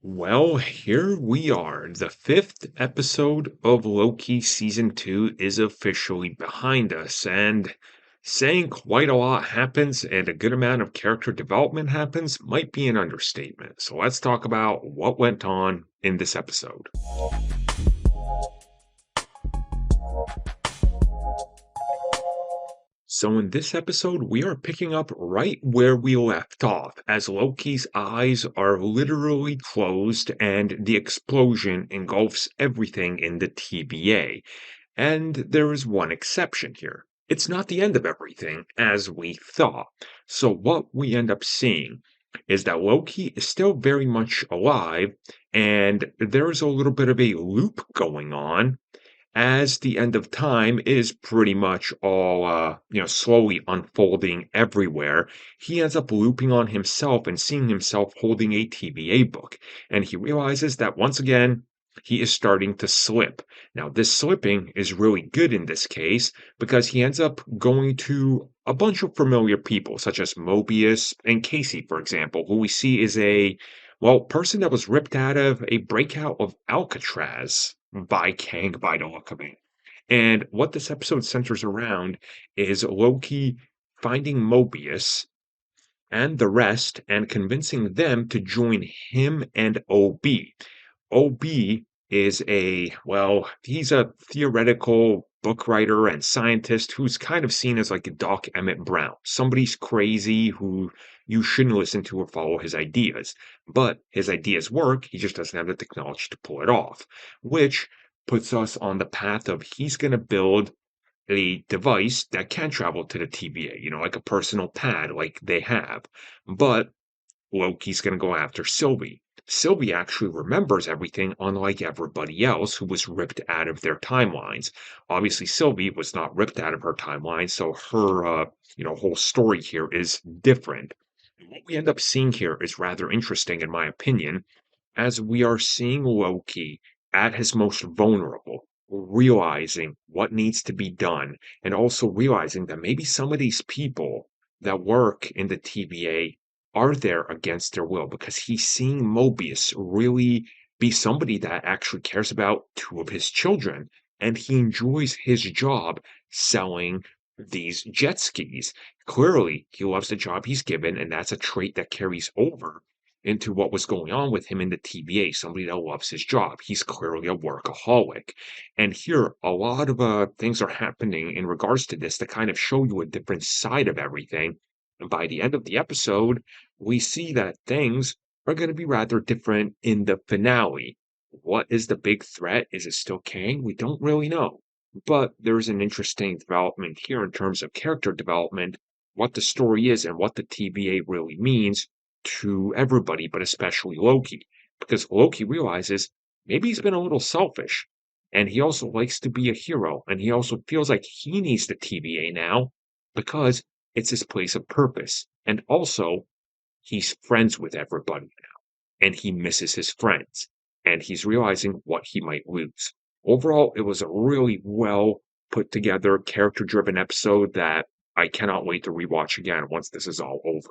Well, here we are. The fifth episode of Loki Season 2 is officially behind us, and saying quite a lot happens and a good amount of character development happens might be an understatement. So let's talk about what went on in this episode. So, in this episode, we are picking up right where we left off, as Loki's eyes are literally closed and the explosion engulfs everything in the TVA. And there is one exception here. It's not the end of everything, as we thought. So, what we end up seeing is that Loki is still very much alive, and there's a little bit of a loop going on as the end of time is pretty much all slowly unfolding everywhere. He ends up looping on himself and seeing himself holding a TVA book, and he realizes that once again he is starting to slip. Now this slipping is really good in this case because he ends up going to a bunch of familiar people such as Mobius and Casey, for example, who we see is a person that was ripped out of a breakout of Alcatraz by Kang by the look of it. And what this episode centers around is Loki finding Mobius and the rest and convincing them to join him and OB. OB is he's a theoretical book writer and scientist who's kind of seen as like a Doc Emmett Brown. Somebody's crazy who you shouldn't listen to or follow his ideas. But his ideas work, he just doesn't have the technology to pull it off, which puts us on the path of he's going to build a device that can travel to the TVA, like a personal pad like they have. But Loki's going to go after Sylvie. Sylvie actually remembers everything, unlike everybody else who was ripped out of their timelines. Obviously, Sylvie was not ripped out of her timeline, so her, whole story here is different. And what we end up seeing here is rather interesting, in my opinion, as we are seeing Loki at his most vulnerable, realizing what needs to be done, and also realizing that maybe some of these people that work in the TVA are there against their will because he's seeing Mobius really be somebody that actually cares about two of his children, and he enjoys his job selling these jet skis. Clearly, he loves the job he's given, and that's a trait that carries over into what was going on with him in the TVA, somebody that loves his job. He's clearly a workaholic. And here, a lot of things are happening in regards to this that kind of show you a different side of everything. And by the end of the episode, we see that things are going to be rather different in the finale. What is the big threat? Is it still Kang? We don't really know. But there's an interesting development here in terms of character development, what the story is, and what the TVA really means to everybody, but especially Loki, because Loki realizes maybe he's been a little selfish, and he also likes to be a hero, and he also feels like he needs the TVA now because it's his place of purpose. And also, he's friends with everybody now, and he misses his friends, and he's realizing what he might lose. Overall, it was a really well put together, character driven episode that I cannot wait to rewatch again once this is all over.